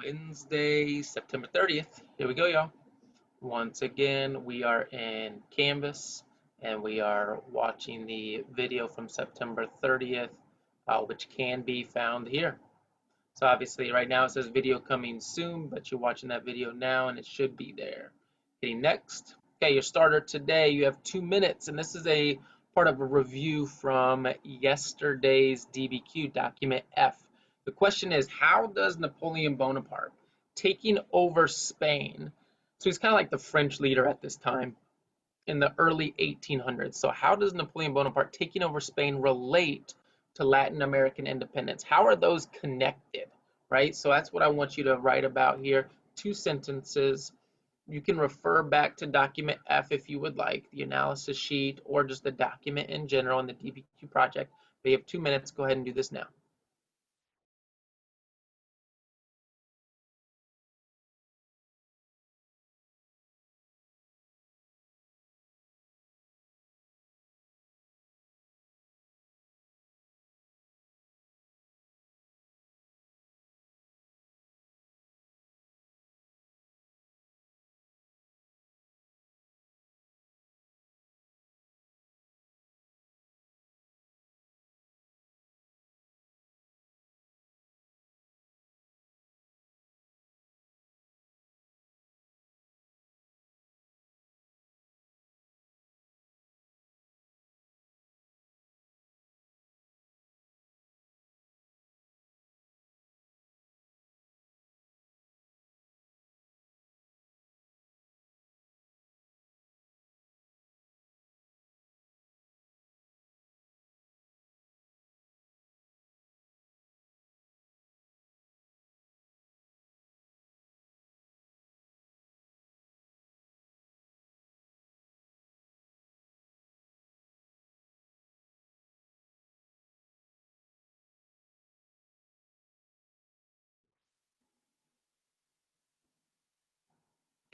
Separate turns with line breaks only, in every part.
Wednesday, September 30th. Here we go, y'all. Once again, we are in Canvas and we are watching the video from September 30th, which can be found here. So obviously right now it says video coming soon, but you're watching that video now and it should be there. Hitting next. Okay, your starter today, you have 2 minutes, and this is a part of a review from yesterday's DBQ, document F. The question is, how does Napoleon Bonaparte taking over Spain, so he's kind of like the French leader at this time in the early 1800s. So how does Napoleon Bonaparte taking over Spain relate to Latin American independence? How are those connected, right? So that's what I want you to write about here. 2 sentences. You can refer back to document F if you would like, the analysis sheet, or just the document in general in the DBQ project. But you have 2 minutes. Go ahead and do this now.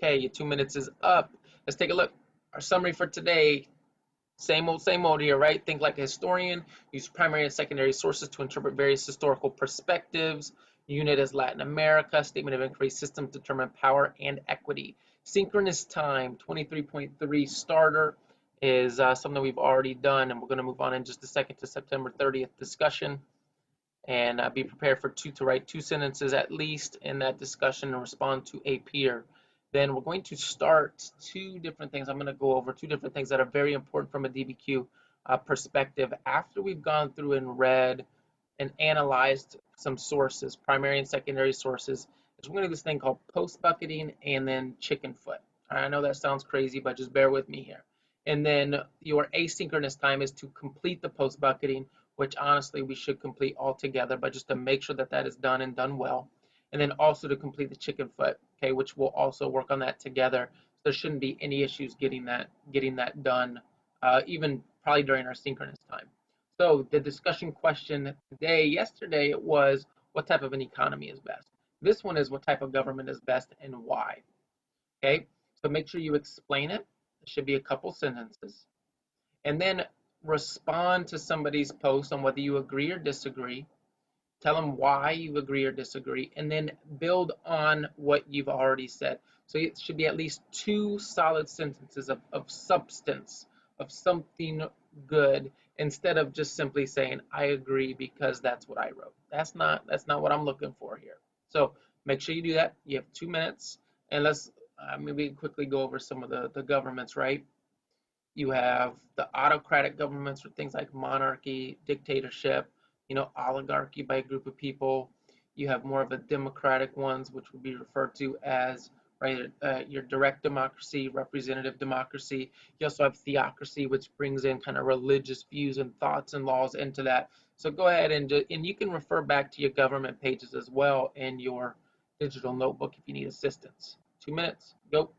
Okay, your 2 minutes is up. Let's take a look. Our summary for today. Same old here, right? Think like a historian. Use primary and secondary sources to interpret various historical perspectives. Unit as Latin America. Statement of inquiry. Systems determine power and equity. Synchronous time. 23.3 starter is something we've already done, and we're going to move on in just a second to September 30th discussion. And be prepared for to write 2 sentences at least in that discussion and respond to a peer. Then we're going to start 2 different things. I'm going to go over 2 different things that are very important from a DBQ perspective after we've gone through and read and analyzed some sources, primary and secondary sources. We're going to do this thing called post bucketing and then chicken foot. I know that sounds crazy, but just bear with me here. And then your asynchronous time is to complete the post bucketing, which honestly we should complete all together, but just to make sure that that is done and done well. And then also to complete the chicken foot, okay, which we'll also work on that together. So there shouldn't be any issues getting that done, even probably during our synchronous time. So the discussion question yesterday, it was what type of an economy is best. This one is what type of government is best and why. Okay, so make sure you explain it. It should be a couple sentences. And then respond to somebody's post on whether you agree or disagree. Tell them why you agree or disagree, and then build on what you've already said. So it should be at least 2 solid sentences of substance, of something good, instead of just simply saying, I agree because that's what I wrote. That's not what I'm looking for here. So make sure you do that. You have 2 minutes, and let's maybe quickly go over some of the governments, right? You have the autocratic governments or things like monarchy, dictatorship, oligarchy by a group of people. You have more of a democratic ones, which would be referred to as right your direct democracy, representative democracy. You also have theocracy, which brings in kind of religious views and thoughts and laws into that. So go ahead and you can refer back to your government pages as well in your digital notebook if you need assistance. 2 minutes, go.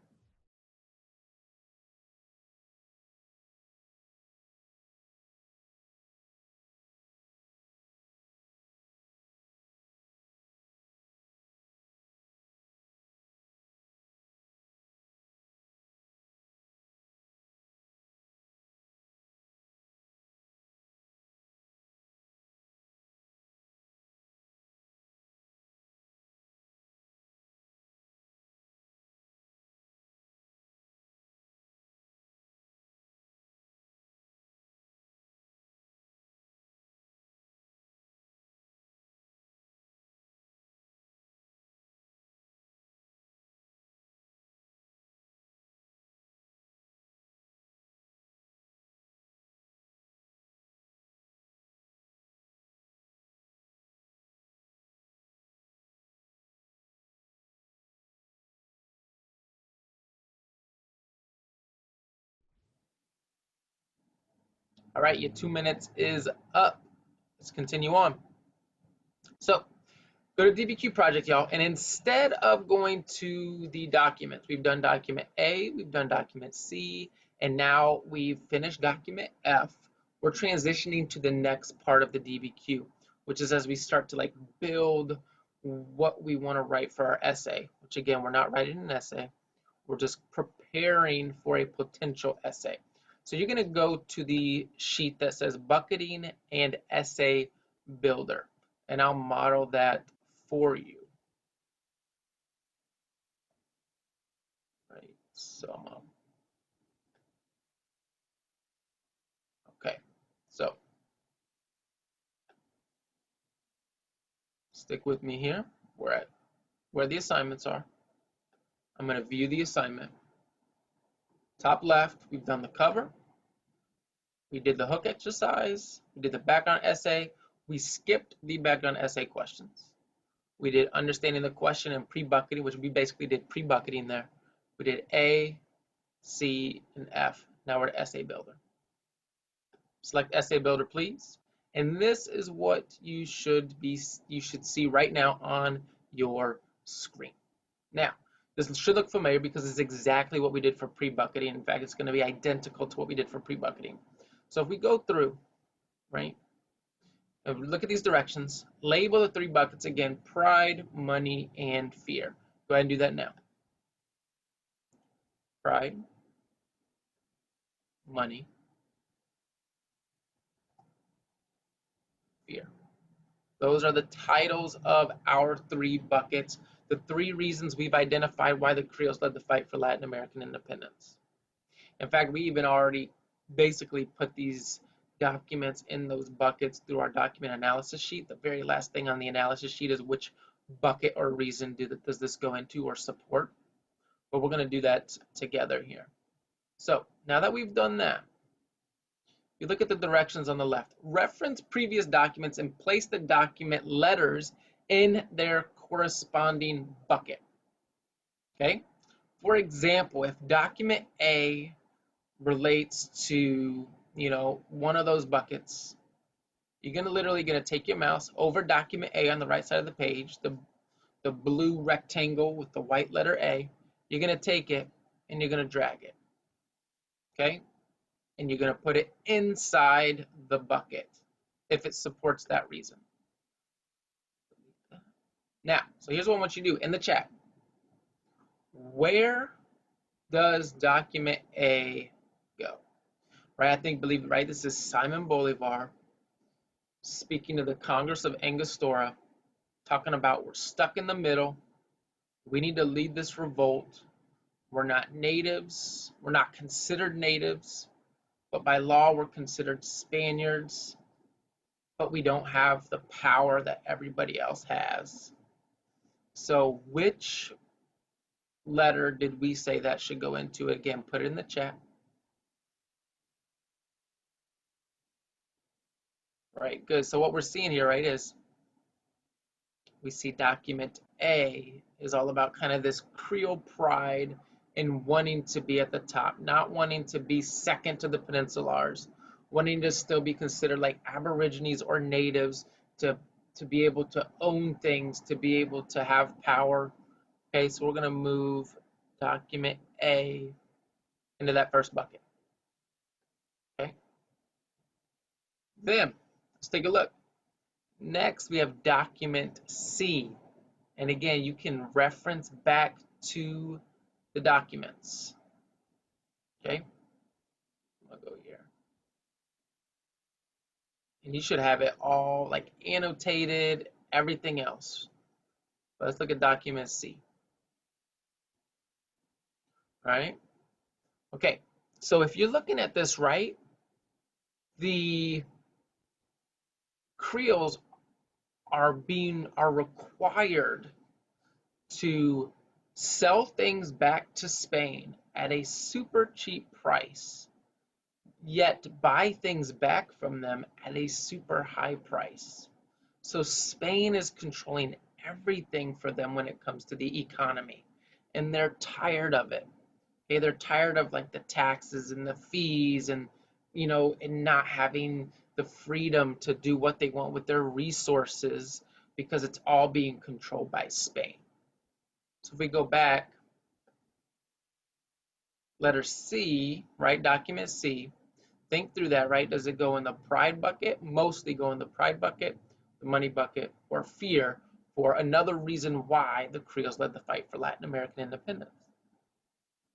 All right, your 2 minutes is up. Let's continue on. So go to DBQ project, y'all, and instead of going to the documents, we've done document A, we've done document C, and now we've finished document F. We're transitioning to the next part of the DBQ, which is as we start to like build what we want to write for our essay, which again, we're not writing an essay. We're just preparing for a potential essay. So you're going to go to the sheet that says bucketing and essay builder, and I'll model that for you. Right, so okay, so stick with me here. We're at where the assignments are. I'm going to view the assignment. Top left, we've done the cover. We did the hook exercise. We did the background essay. We skipped the background essay questions. We did understanding the question and pre-bucketing, which we basically did pre-bucketing there. We did A, C, and F. Now we're at essay builder. Select essay builder, please. And this is what you should see right now on your screen. Now, this should look familiar because it's exactly what we did for pre-bucketing. In fact, it's going to be identical to what we did for pre-bucketing. So if we go through, right, look at these directions, label the 3 buckets again: pride, money, and fear. Go ahead and do that now. Pride, money, fear. Those are the titles of our 3 buckets, the 3 reasons we've identified why the Creoles led the fight for Latin American independence. In fact, we even already basically put these documents in those buckets through our document analysis sheet. The very last thing on the analysis sheet is which bucket or reason does this go into or support. But we're going to do that together here. So now that we've done that, you look at the directions on the left. Reference previous documents and place the document letters in their corresponding bucket. Okay? For example, if document A relates to, one of those buckets, you're literally going to take your mouse over document A on the right side of the page, the blue rectangle with the white letter A. You're going to take it and you're going to drag it. Okay? And you're going to put it inside the bucket if it supports that reason. Now, so here's what I want you to do in the chat. Where does document A go? Right, right, this is Simon Bolivar speaking to the Congress of Angostura, talking about we're stuck in the middle. We need to lead this revolt. We're not natives. We're not considered natives, but by law we're considered Spaniards, but we don't have the power that everybody else has. So which letter did we say that should go into? Again, put it in the chat. Right, good. So what we're seeing here, right, is we see document A is all about kind of this Creole pride and wanting to be at the top, not wanting to be second to the Peninsulars, wanting to still be considered like Aborigines or natives, to be able to own things, to be able to have power. Okay, so we're going to move document A into that first bucket. Okay, then let's take a look. Next, we have document C. And again, you can reference back to the documents. Okay, I'll go here. And you should have it all like annotated, everything else. But let's look at document C. All right. Okay, so if you're looking at this, right, the Creoles are required to sell things back to Spain at a super cheap price, yet buy things back from them at a super high price. So Spain is controlling everything for them when it comes to the economy, and they're tired of it. Okay, they're tired of like the taxes and the fees and and not having the freedom to do what they want with their resources because it's all being controlled by Spain. So if we go back, letter C, right, document C, think through that, right? Does it go in the pride bucket? Mostly go in the pride bucket, the money bucket, or fear for another reason why the Creoles led the fight for Latin American independence.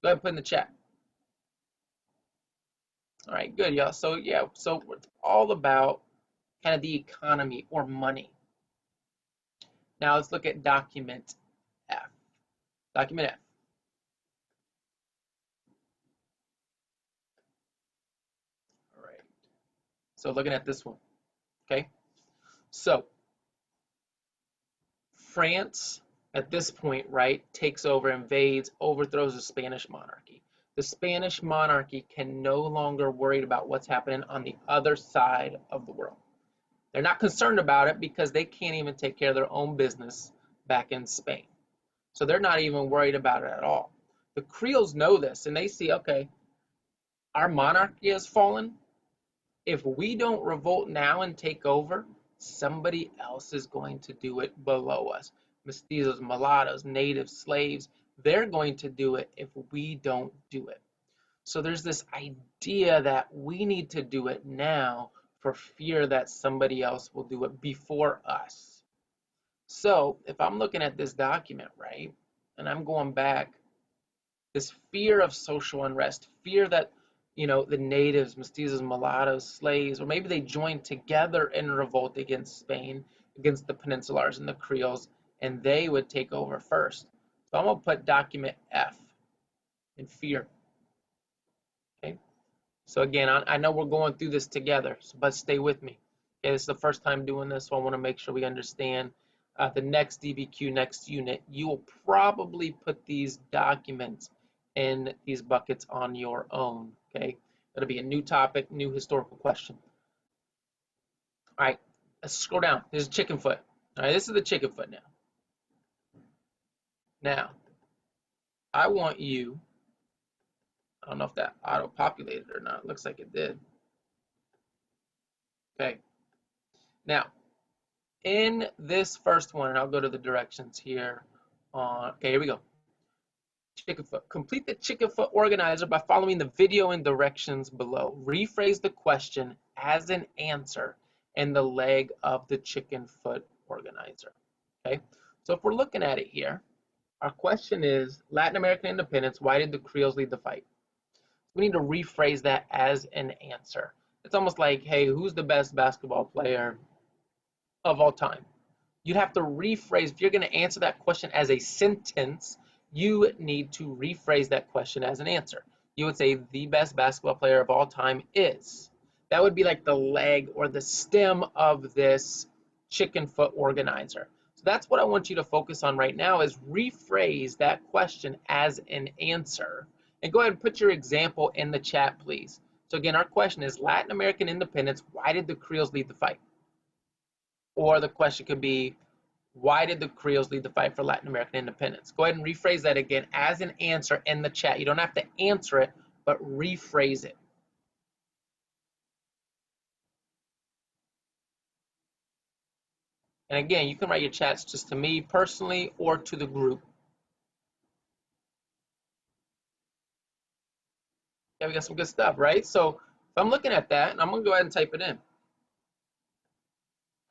Go ahead and put in the chat. All right, good, y'all. So yeah, so it's all about kind of the economy or money. Now let's look at document F. Document F. All right. So looking at this one, okay? So France, at this point, right, takes over, invades, overthrows the Spanish monarchy. The Spanish monarchy can no longer worry about what's happening on the other side of the world. They're not concerned about it because they can't even take care of their own business back in Spain. So they're not even worried about it at all. The Creoles know this, and they see, okay, our monarchy has fallen. If we don't revolt now and take over, somebody else is going to do it below us. Mestizos, mulattoes, native slaves, they're going to do it if we don't do it. So there's this idea that we need to do it now for fear that somebody else will do it before us. So if I'm looking at this document, right, and I'm going back, this fear of social unrest, fear that the natives, mestizos, mulattoes, slaves, or maybe they joined together in revolt against Spain, against the Peninsulars and the Creoles, and they would take over first. So I'm going to put document F in fear. Okay. So again, I know we're going through this together, but stay with me. Okay, this is the first time doing this, so I want to make sure we understand. The next DBQ, next unit, you will probably put these documents in these buckets on your own. Okay, it'll be a new topic, new historical question. All right, let's scroll down. There's chicken foot. All right, this is the chicken foot now. Now, I want you. I don't know if that auto-populated or not. It looks like it did. Okay. Now, in this first one, and I'll go to the directions here. Okay, here we go. Chicken foot. Complete the chicken foot organizer by following the video and directions below. Rephrase the question as an answer in the leg of the chicken foot organizer. Okay, so if we're looking at it here, our question is Latin American independence, why did the Creoles lead the fight? We need to rephrase that as an answer. It's almost like, hey, who's the best basketball player of all time? You'd have to rephrase, if you're going to answer that question as a sentence, you need to rephrase that question as an answer. You would say the best basketball player of all time is. That would be like the leg or the stem of this chicken foot organizer. So that's what I want you to focus on right now is rephrase that question as an answer. And go ahead and put your example in the chat, please. So again, our question is Latin American independence, why did the Creoles lead the fight? Or the question could be, why did the Creoles lead the fight for Latin American independence? Go ahead and rephrase that again as an answer in the chat. You don't have to answer it, but rephrase it. And again, you can write your chats just to me personally or to the group. Yeah, we got some good stuff, right? So if I'm looking at that, and I'm going to go ahead and type it in.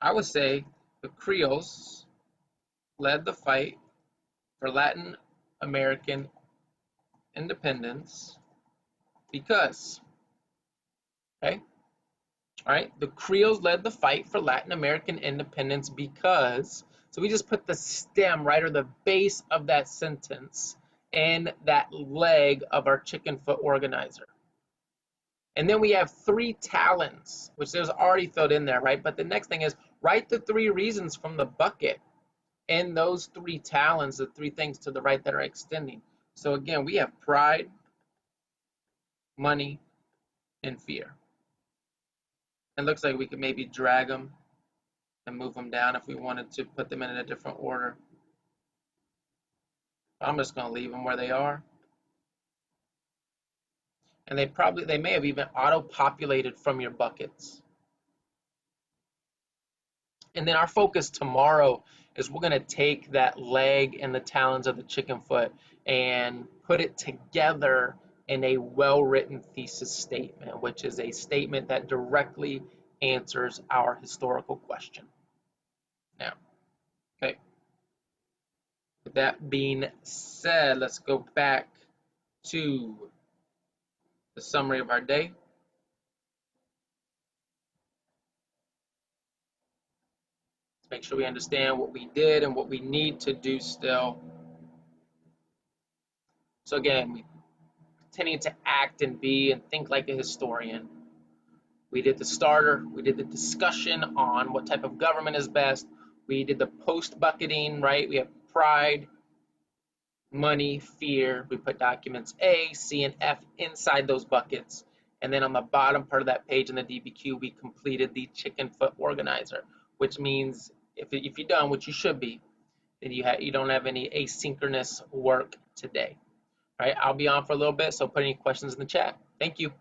I would say the Creoles led the fight for Latin American independence because, okay? All right, the Creoles led the fight for Latin American independence because, so we just put the stem, right, or the base of that sentence in that leg of our chicken foot organizer. And then we have 3 talons, which there's already filled in there, right? But the next thing is write the 3 reasons from the bucket and those 3 talons, the 3 things to the right that are extending. So again, we have pride, money, and fear. It looks like we could maybe drag them and move them down if we wanted to put them in a different order. I'm just going to leave them where they are. And they may have even auto-populated from your buckets. And then our focus tomorrow is we're going to take that leg and the talons of the chicken foot and put it together in a well-written thesis statement, which is a statement that directly answers our historical question. Now, okay, with that being said, let's go back to the summary of our day. Let's make sure we understand what we did and what we need to do still. So again, we continue to act and be and think like a historian. We did the starter, we did the discussion on what type of government is best. We did the post bucketing, right? We have pride, money, fear. We put documents A, C, and F inside those buckets. And then on the bottom part of that page in the DBQ, we completed the chicken foot organizer, which means if you're done, which you should be, then you don't have any asynchronous work today. All right, I'll be on for a little bit, so put any questions in the chat. Thank you.